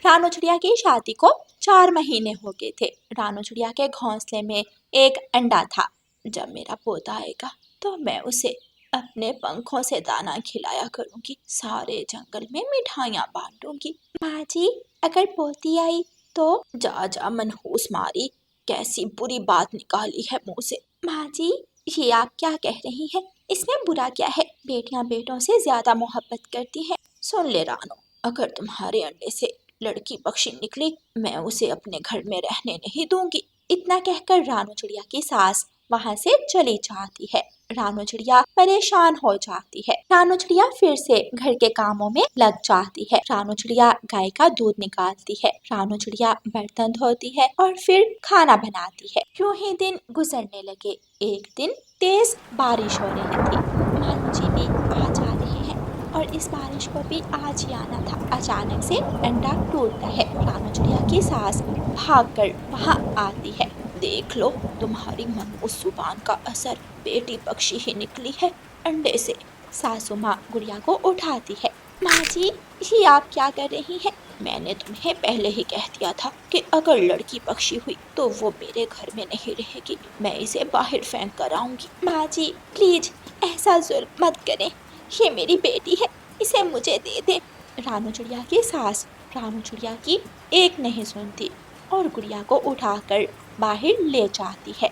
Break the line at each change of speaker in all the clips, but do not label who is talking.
रानू चिड़िया की शादी को 4 महीने हो गए थे। रानू चिड़िया के घोंसले में एक अंडा था। जब मेरा पोता आएगा तो मैं उसे अपने पंखों से दाना खिलाया करूंगी, सारे जंगल में मिठाइयाँ बांटूंगी। माँ जी, अगर पोती आई तो? जा जा मनहूस मारी, कैसी बुरी बात निकाली है मुंह से। माँ जी, ये आप क्या कह रही हैं? इसमें बुरा क्या है? बेटियां बेटों से ज्यादा मोहब्बत करती हैं। सुन ले रानो, अगर तुम्हारे अंडे से लड़की पक्षी निकली, मैं उसे अपने घर में रहने नहीं दूंगी। इतना कहकर रानू चिड़िया की सास वहाँ से चली जाती है। रानू चिड़िया परेशान हो जाती है। रानू चिड़िया फिर से घर के कामों में लग जाती है। रानू चिड़िया गाय का दूध निकालती है, रानू चिड़िया बर्तन धोती है और फिर खाना बनाती है। यूं ही दिन गुजरने लगे। एक दिन तेज बारिश हो रही थी। मानो जी भी आ जा रहे हैं और इस बारिश को भी आज ही आना था। अचानक से अंडा टूटता है। रानू चिड़िया की सास भागकर वहाँ आती है। देख लो, तुम्हारी मनहूस जुबान का असर, बेटी पक्षी ही निकली है अंडे से। सासू माँ गुड़िया को उठाती है। माँ जी, ये आप क्या कर रही हैं? मैंने तुम्हें पहले ही कह दिया था कि अगर लड़की पक्षी हुई तो वो मेरे घर में नहीं रहेगी, मैं इसे बाहर फेंक कर आऊंगी। माँ जी, प्लीज ऐसा जुल्म मत करें, ये मेरी बेटी है, इसे मुझे दे दे। रानू चिड़िया की सास रानू चिड़िया की एक नहीं सुनती और गुड़िया को उठाकर बाहर ले जाती है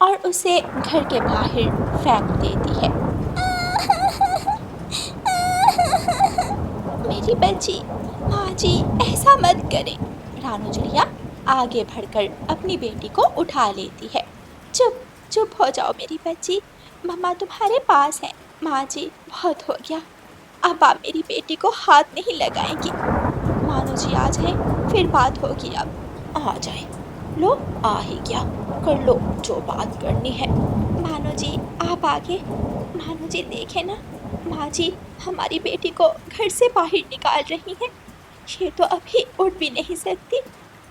और उसे घर के बाहर फेंक देती है। मेरी बच्ची, माँ जी ऐसा मत करें। रानू चिड़िया आगे बढ़कर अपनी बेटी को उठा लेती है। चुप चुप हो जाओ मेरी बच्ची, मम्मा तुम्हारे पास है। माँ जी, बहुत हो गया, अब आप मेरी बेटी को हाथ नहीं लगाएंगी। मानो जी आ जाए फिर बात होगी। अब आ जाए, लो आ ही गया, कर लो जो बात करनी है। मानो जी आप आगे। मानो जी देखे ना, माँ जी हमारी बेटी को घर से बाहर निकाल रही हैं। ये तो अभी उठ भी नहीं सकती।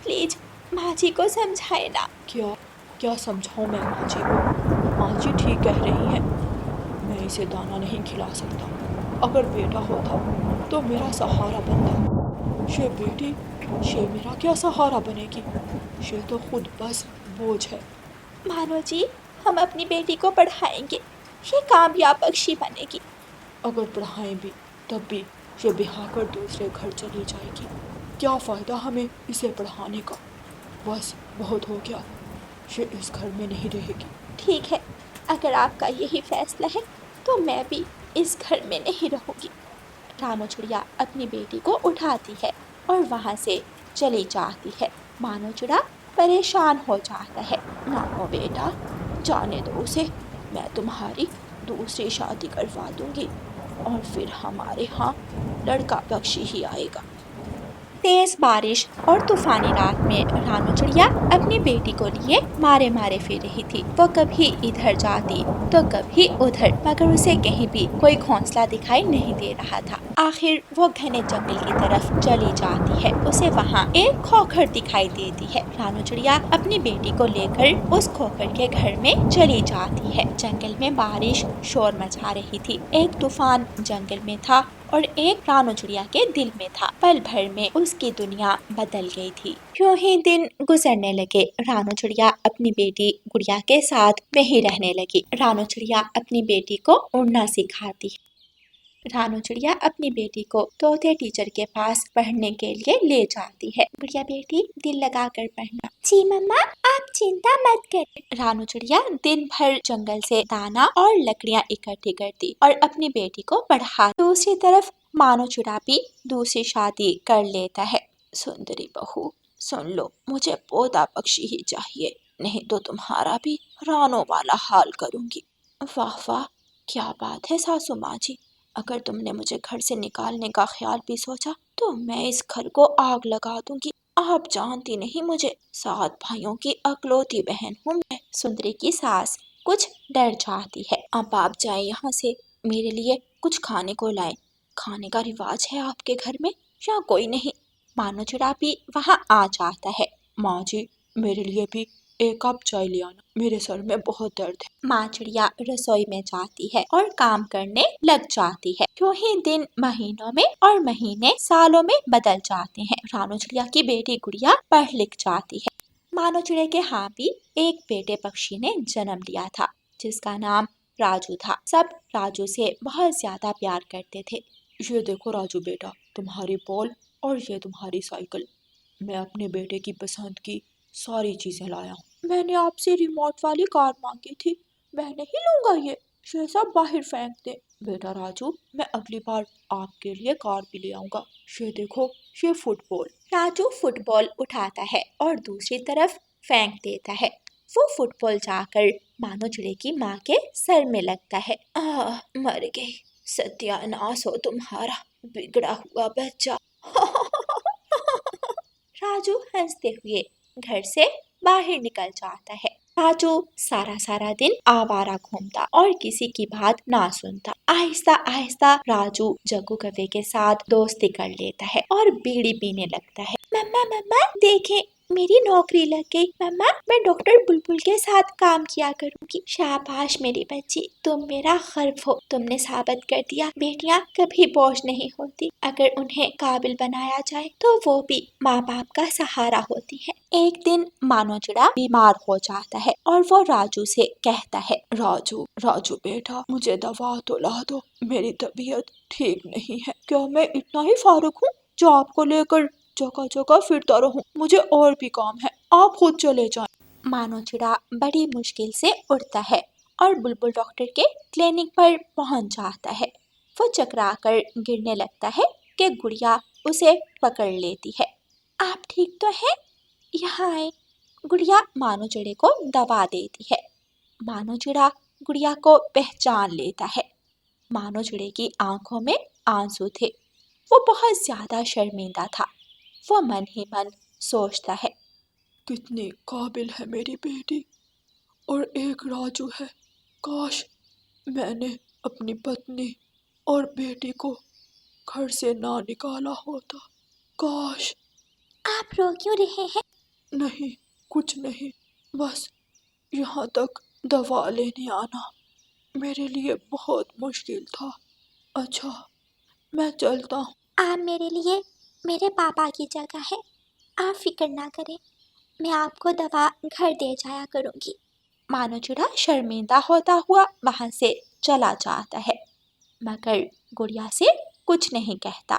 प्लीज माँ जी को समझाए ना।
क्या क्या समझाऊं मैं माँ जी को? माँ जी ठीक कह रही हैं, मैं इसे दाना नहीं खिला सकता। अगर बेटा होता तो मेरा सहारा बनता। ये बेटी, ये मेरा क्या सहारा बनेगी? ये तो खुद बस बोझ है।
मानो जी, हम अपनी बेटी को पढ़ाएंगे, ये कामयाब पक्षी बनेगी।
अगर पढ़ाएं भी तब भी ये ब्याह कर दूसरे घर चली जाएगी। क्या फ़ायदा हमें इसे पढ़ाने का? बस बहुत हो गया, ये इस घर में नहीं रहेगी।
ठीक है, अगर आपका यही फैसला है तो मैं भी इस घर में नहीं रहूंगी। रानू चिड़िया अपनी बेटी को उठाती है और वहाँ से चली जाती है। मानो चिड़ा परेशान हो जाता है।
मानो बेटा, जाने दो उसे, मैं तुम्हारी दूसरी शादी करवा दूंगी और फिर हमारे यहाँ लड़का पक्षी ही आएगा।
तेज बारिश और तूफानी रात में रानू चिड़िया अपनी बेटी को लिए मारे मारे फिर रही थी। वो कभी इधर जाती तो कभी उधर, मगर उसे कहीं भी कोई घोंसला दिखाई नहीं दे रहा था। आखिर वो घने जंगल की तरफ चली जाती है। उसे वहाँ एक खोखर दिखाई देती है। रानू चिड़िया अपनी बेटी को लेकर उस खोखर के घर में चली जाती है। जंगल में बारिश शोर मचा रही थी। एक तूफान जंगल में था और एक रानू चिड़िया के दिल में था। पल भर में उसकी दुनिया बदल गई थी। यूं ही दिन गुजरने लगे। रानू चिड़िया अपनी बेटी गुड़िया के साथ वहीं रहने लगी। रानू चिड़िया अपनी बेटी को उड़ना सिखाती है। रानू चिड़िया अपनी बेटी को तोते टीचर के पास पढ़ने के लिए ले जाती है। गुड़िया बेटी, दिल लगा कर पढ़ना। जी मम्मा, आप चिंता मत करें। रानू चिड़िया दिन भर जंगल से दाना और लकड़ियाँ इकट्ठी करती और अपनी बेटी को पढ़ा। दूसरी तरफ मानो चिड़ा भी दूसरी शादी कर लेता है।
सुंदरी बहू, सुन लो, मुझे पोता पक्षी ही चाहिए, नहीं तो तुम्हारा भी रानों वाला हाल करूंगी। वाह वाह, क्या बात है सासू माँ जी, अगर तुमने मुझे घर से निकालने का ख्याल भी सोचा तो मैं इस घर को आग लगा दूंगी। आप जानती नहीं मुझे, 7 भाइयों की अकलौती बहन हूँ मैं।
सुंदरी की सास कुछ डर जाती है।
अब आप जाए यहाँ से, मेरे लिए कुछ खाने को लाए। खाने का रिवाज है आपके घर में या कोई नहीं?
मानो चिड़ा भी वहाँ आ जाता है।
माँ जी, मेरे लिए भी एक कप चाय ले आना, मेरे सर में बहुत दर्द है।
माँ चिड़िया रसोई में जाती है और काम करने लग जाती है। यूं ही दिन महीनों में और महीने सालों में बदल जाते हैं। रानू चिड़िया की बेटी गुड़िया पढ़ लिख जाती है। मानो चिड़िया के यहाँ भी एक बेटे पक्षी ने जन्म लिया था, जिसका नाम राजू था। सब राजू से बहुत ज्यादा प्यार करते थे।
ये देखो राजू बेटा, तुम्हारी बॉल और ये तुम्हारी साइकिल। मैं अपने बेटे की पसंद की सारी चीजें लाया हूँ। मैंने आपसे रिमोट वाली कार मांगी थी, मैं नहीं लूंगा ये सब बाहर फेंक दे। बेटा राजू, मैं अगली बार आपके लिए कार भी ले आऊंगा। ये देखो, ये फुटबॉल।
राजू फुटबॉल उठाता है और दूसरी तरफ फेंक देता है। वो फुटबॉल जाकर मानो चिड़िया की माँ के सर में लगता है।
मर गई, सत्यानाश हो तुम्हारा बिगड़ा हुआ बच्चा।
राजू हंसते हुए घर से बाहर निकल जाता है। राजू सारा सारा दिन आवारा घूमता और किसी की बात ना सुनता। आहिस्ता आहिस्ता राजू जग्गू कव्वे के साथ दोस्ती कर लेता है और बीड़ी पीने लगता है। मम्मा मम्मा देखें, मेरी नौकरी लग गई। मम्मा, मैं डॉक्टर बुलबुल के साथ काम किया करूंगी। शाबाश मेरी बच्ची, तुम मेरा गर्व हो। तुमने साबित कर दिया बेटियां कभी बोझ नहीं होती। अगर उन्हें काबिल बनाया जाए तो वो भी माँ बाप का सहारा होती है। एक दिन मानो चिड़ा बीमार हो जाता है और वो राजू से कहता है,
राजू राजू बेटा, मुझे दवा तो ला दो, मेरी तबीयत ठीक नहीं है। क्या मैं इतना ही फारुक हूँ जो आपको लेकर जगह जगह फिरता रहूं? मुझे और भी काम है, आप खुद चले जाएं।
मानो चिड़ा बड़ी मुश्किल से उठता है और बुलबुल डॉक्टर के क्लिनिक पर पहुंच जाता है। वो चकरा कर गिरने लगता है कि गुड़िया उसे पकड़ लेती है। आप ठीक तो हैं? यहाँ आए। गुड़िया मानो चिड़े को दवा देती है। मानो चिड़ा गुड़िया को पहचान लेता है। मानो चिड़े की आंखों में आंसू थे। वो बहुत ज्यादा शर्मिंदा था। वो मन ही मन सोचता है,
कितनी काबिल है मेरी बेटी, और एक राजू है। काश मैंने अपनी पत्नी और बेटी को घर से ना निकाला होता। काश।
आप रो क्यों रहे हैं?
नहीं, कुछ नहीं, बस यहाँ तक दवा लेने आना मेरे लिए बहुत मुश्किल था। अच्छा, मैं चलता हूँ।
आप मेरे लिए मेरे पापा की जगह है। आप फिक्र ना करें, मैं आपको दवा घर दे जाया करूंगी। मानो चिड़ा शर्मिंदा होता हुआ वहां से चला जाता है, मगर गुड़िया से कुछ नहीं कहता।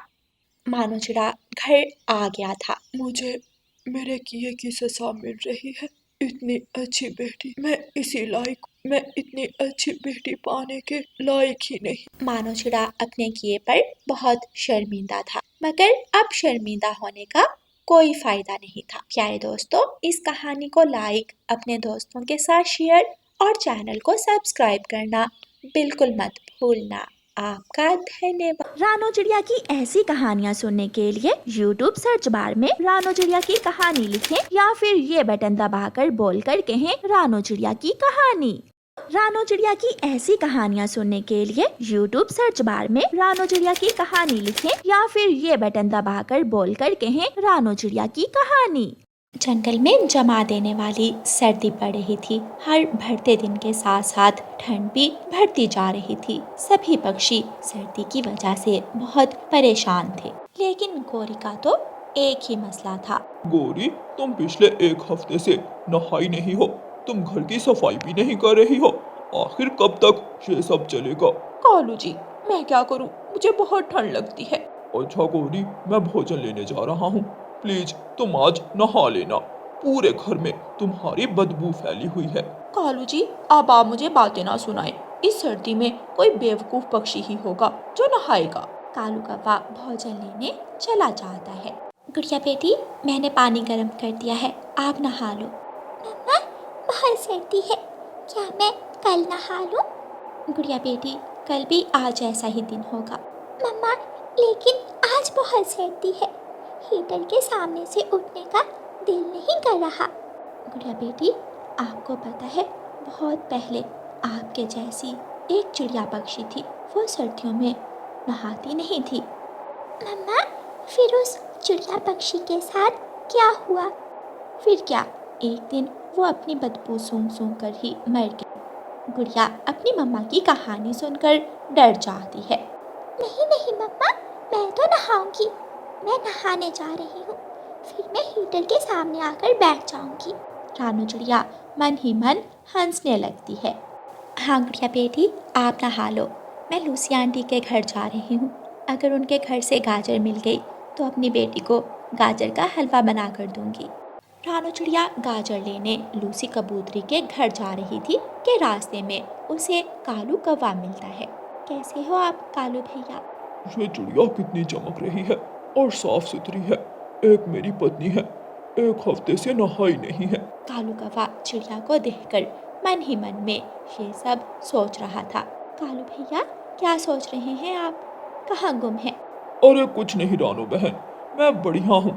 मानो चिड़ा घर आ गया था।
मुझे मेरे किए की सजा मिल रही है। इतनी अच्छी बेटी मैं इतनी अच्छी बेटी पाने के लायक ही नहीं।
मानो चिड़ा अपने किए पर बहुत शर्मिंदा था, मगर अब शर्मिंदा होने का कोई फायदा नहीं था। प्यारे दोस्तों, इस कहानी को लाइक, अपने दोस्तों के साथ शेयर और चैनल को सब्सक्राइब करना बिल्कुल मत भूलना। आपका धन्यवाद। रानो चिड़िया की ऐसी कहानियाँ सुनने के लिए YouTube सर्च बार में रानो चिड़िया की कहानी लिखें या फिर ये बटन दबाकर बोलकर कहें रानो चिड़िया की कहानी। रानो चिड़िया की ऐसी कहानियाँ सुनने के लिए YouTube सर्च बार में रानो चिड़िया की कहानी लिखें या फिर ये बटन दबाकर बोलकर कहें रानो चिड़िया की कहानी। जंगल में जमा देने वाली सर्दी पड़ रही थी। हर बढ़ते दिन के साथ साथ ठंड भी बढ़ती जा रही थी। सभी पक्षी सर्दी की वजह से बहुत परेशान थे, लेकिन गोरी का तो एक ही मसला था।
गोरी, तुम पिछले एक हफ्ते से नहाई नहीं हो, तुम घर की सफाई भी नहीं कर रही हो। आखिर कब तक ये सब चलेगा?
कालू जी, मैं क्या करूं, मुझे बहुत ठंड लगती है।
अच्छा गोरी, मैं भोजन लेने जा रहा हूँ, प्लीज तुम आज नहा लेना। पूरे घर में तुम्हारी बदबू फैली हुई है।
कालू जी, अब आप मुझे बातें ना सुनाएं। इस सर्दी में कोई बेवकूफ पक्षी ही होगा जो नहाएगा।
कालू कौवा भोजन लेने चला जाता है। गुड़िया बेटी, मैंने पानी गर्म कर दिया है, आप नहा लो। मम्मा, बहुत सर्दी है, क्या मैं कल नहा लूं? गुड़िया बेटी, कल भी आज ऐसा ही दिन होगा। मम्मा, लेकिन आज बहुत सर्दी है, हीटर के सामने से उठने का दिल नहीं कर रहा। गुड़िया बेटी, आपको पता है, बहुत पहले आपके जैसी एक चिड़िया पक्षी थी। वो सर्दियों में नहाती नहीं थी। मम्मा, फिर उस चिड़िया पक्षी के साथ क्या हुआ? फिर क्या, एक दिन वो अपनी बदबू सूंघ सूंघ कर ही मर गई। गुड़िया अपनी मम्मा की कहानी सुनकर डर जाती है।
नहीं नहीं मम्मा, मैं तो नहाऊंगी। मैं नहाने जा रही हूँ, फिर मैं हीटर के सामने आकर बैठ जाऊंगी।
रानू चिड़िया मन ही मन हंसने लगती है। हाँ गुड़िया बेटी, आप नहा लो। मैं लूसी आंटी के घर जा रही हूँ। अगर उनके घर से गाजर मिल गई तो अपनी बेटी को गाजर का हलवा बना कर दूंगी। रानू चिड़िया गाजर लेने लूसी कबूतरी के घर जा रही थी कि रास्ते में उसे कालू कौवा मिलता है। कैसे हो आप कालू भैया?
ये चिड़िया कितनी चमक रही है और साफ सुथरी है। एक मेरी पत्नी है, एक हफ्ते से नहाई नहीं है।
कालू कौवा चिड़िया को देखकर मन ही मन में ये सब सोच रहा था। कालू भैया, क्या सोच रहे हैं आप? कहाँ गुम हैं?
अरे कुछ नहीं रानू बहन, मैं बढ़िया हूँ।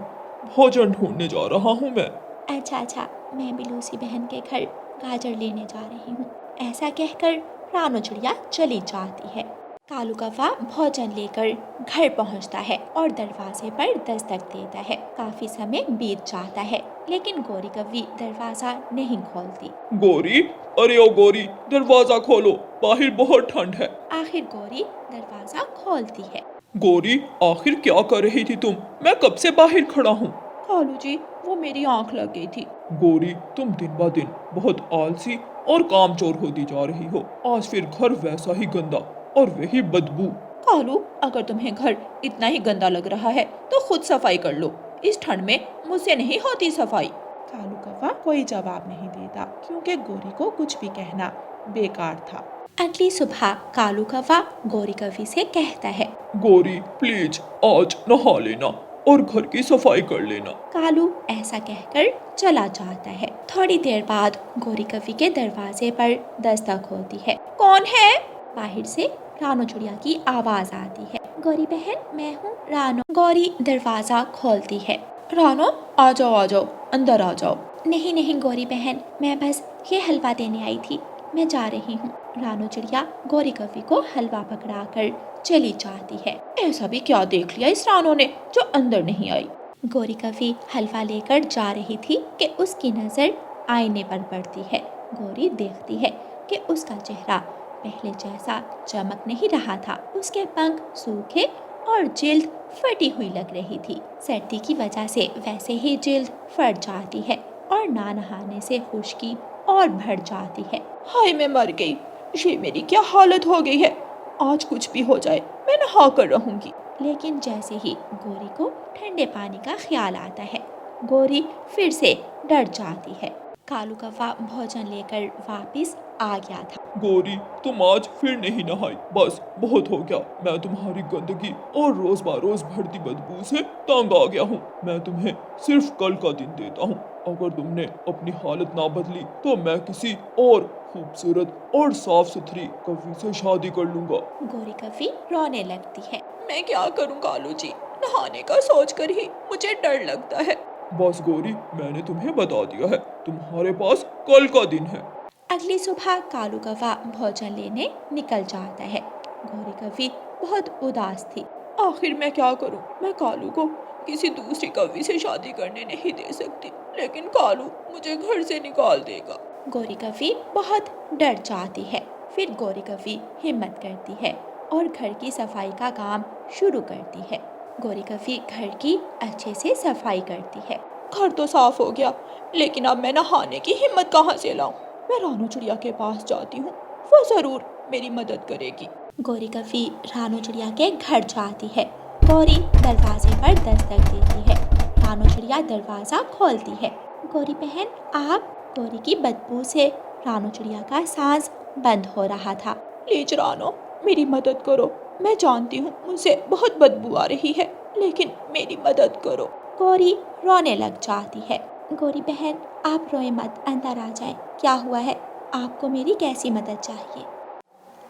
भोजन ढूंढने जा रहा हूँ मैं।
अच्छा, मैं भी लूसी बहन के घर गाजर लेने जा रही हूँ। ऐसा कहकर रानू चिड़िया चली जाती है। कालू कौवा भोजन लेकर घर पहुँचता है और दरवाजे पर दस्तक देता है। काफी समय बीत जाता है लेकिन गोरी कौवी दरवाजा नहीं खोलती।
गोरी, अरे ओ गोरी, दरवाजा खोलो, बाहर बहुत ठंड है।
आखिर गोरी दरवाजा खोलती है।
गोरी, आखिर क्या कर रही थी तुम? मैं कब से बाहर खड़ा हूँ।
कालू जी, वो मेरी आंख लग गई थी।
गोरी, तुम दिन ब दिन बहुत आलसी और कामचोर होती जा रही हो। आज फिर घर वैसा ही गंदा और वही बदबू।
कालू, अगर तुम्हें घर इतना ही गंदा लग रहा है तो खुद सफाई कर लो। इस ठंड में मुझसे नहीं होती सफाई।
कालू कौवा कोई जवाब नहीं देता क्योंकि गोरी को कुछ भी कहना बेकार था।
अगली सुबह कालू कौवा गोरी कौवी से कहता है,
गोरी प्लीज आज नहा लेना और घर की सफाई कर लेना।
कालू ऐसा कहकर चला जाता है। थोड़ी देर बाद गोरी कौवी के दरवाजे पर दस्तक होती है।
कौन है?
बाहर से रानू चिड़िया की आवाज आती है। गोरी बहन, मैं हूँ रानू। गोरी दरवाजा खोलती है।
रानो, आ जाओ, अंदर आ जाओ।
नहीं गोरी बहन, मैं बस ये हलवा देने आई थी, मैं जा रही हूँ। रानू चिड़िया गोरी कौवी को हलवा पकड़ाकर चली जाती है।
ऐसा भी क्या देख लिया इस रानो ने जो अंदर नहीं आई?
गोरी कौवी हलवा लेकर जा रही थी कि उसकी नज़र आईने पर पड़ती है। गोरी देखती है कि उसका चेहरा पहले जैसा चमक नहीं रहा था। उसके पंख सूखे और जिल्द फटी हुई लग रही थी। सर्दी की वजह से वैसे ही जिल्द फट जाती है और ना नहाने से खुश्की और बढ़ जाती है।
हाय, मैं मर गई। ये मेरी क्या हालत हो गई है। आज कुछ भी हो जाए, मैं नहा कर रहूंगी।
लेकिन जैसे ही गोरी को ठंडे पानी का ख्याल आता है, गोरी फिर से डर जाती है। कालू कौवा भोजन लेकर वापस आ गया था।
गोरी, तुम आज फिर नहीं नहाई, बस बहुत हो गया। मैं तुम्हारी गंदगी और रोज बरोज बढ़ती बदबू से तंग आ गया हूँ। मैं तुम्हें सिर्फ कल का दिन देता हूँ। अगर तुमने अपनी हालत ना बदली तो मैं किसी और खूबसूरत और साफ सुथरी कौवी से शादी कर लूंगा।
गोरी कौवी रोने लगती है।
मैं क्या करूं कालू जी, नहाने का सोचकर ही मुझे डर लगता है।
बस गोरी, मैंने तुम्हें बता दिया है, तुम्हारे पास कल का दिन है।
अगली सुबह कालू कौवा भोजन लेने निकल जाता है। गोरी कौवी बहुत उदास थी।
आखिर मैं क्या करूं? मैं कालू को किसी दूसरी कौवी से शादी करने नहीं दे सकती, लेकिन कालू मुझे घर से निकाल देगा।
गोरी कौवी बहुत डर जाती है। फिर गोरी कौवी हिम्मत करती है और घर की सफाई का काम शुरू करती है। गोरी कौवी घर की अच्छे से सफाई करती है।
घर तो साफ हो गया, लेकिन अब मैं नहाने की हिम्मत कहाँ से लाऊं? मैं रानू चिड़िया के पास जाती हूँ, वो जरूर मेरी मदद करेगी।
गोरी कौवी रानू चिड़िया के घर जाती है। गोरी दरवाजे पर दस्तक देती है। रानू चिड़िया दरवाज़ा खोलती है। गोरी बहन, आप? गोरी की बदबू से रानू चिड़िया का सांस बंद हो रहा था।
प्लीज रानो, मेरी मदद करो। मैं जानती हूँ मुझसे बहुत बदबू आ रही है, लेकिन मेरी मदद करो।
गोरी रोने लग जाती है। गोरी बहन, आप रोए मत, अंदर आ जाएं। क्या हुआ है? आपको मेरी कैसी मदद चाहिए?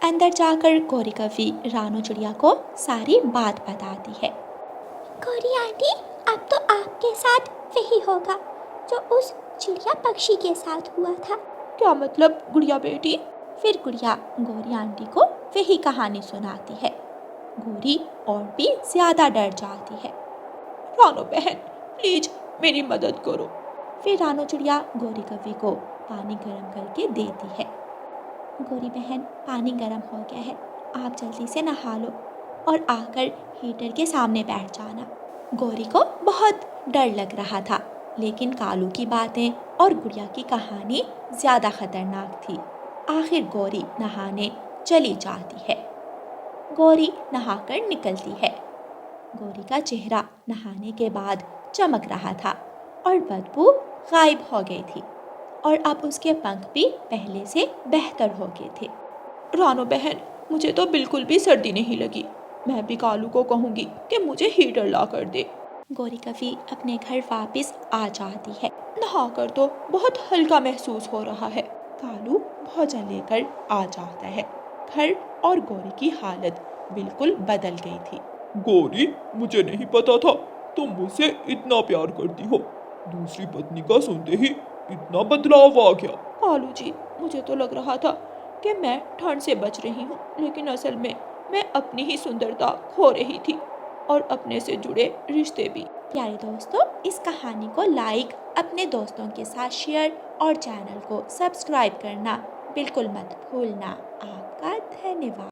अंदर जाकर गोरी कौवी रानू चिड़िया को सारी बात बताती है।
गोरी आंटी, अब तो आपके साथ वही होगा जो उस चिड़िया पक्षी के साथ हुआ था।
क्या मतलब गुड़िया बेटी?
फिर गुड़िया गोरी आंटी को वही कहानी सुनाती है। गोरी और भी ज्यादा डर जाती है।
रानो बहन, प्लीज मेरी मदद करो।
फिर रानो चिड़िया गौरी कव्वी को पानी गर्म करके देती है। गौरी बहन, पानी गर्म हो गया है, आप जल्दी से नहा लो और आकर हीटर के सामने बैठ जाना। गौरी को बहुत डर लग रहा था, लेकिन कालू की बातें और गुड़िया की कहानी ज़्यादा खतरनाक थी। आखिर गौरी नहाने चली जाती है। गौरी नहाकर निकलती है। गौरी का चेहरा नहाने के बाद चमक रहा था और बदबू गायब हो गई थी और अब उसके पंख भी पहले से बेहतर हो गए थे।
रानो बहन, मुझे तो बिल्कुल भी सर्दी नहीं लगी। मैं भी कालू को कहूँगी कि मुझे हीटर ला कर दे।
गौरी कव्वी अपने घर वापस आ जाती है।
नहाकर तो बहुत हल्का महसूस हो रहा है। कालू भोजन लेकर आ जाता है। घर और गौरी की हालत बिल्कुल बदल गई थी।
गौरी, मुझे नहीं पता था तुम मुझसे इतना प्यार करती हो। दूसरी पत्नी का सुनते ही इतना बदलाव आ गया।
कालू जी, मुझे तो लग रहा था कि मैं ठंड से बच रही हूँ, लेकिन असल में मैं अपनी ही सुंदरता खो रही थी और अपने से जुड़े रिश्ते भी।
प्यारे दोस्तों, इस कहानी को लाइक, अपने दोस्तों के साथ शेयर और चैनल को सब्सक्राइब करना बिल्कुल मत भूलना। आपका धन्यवाद।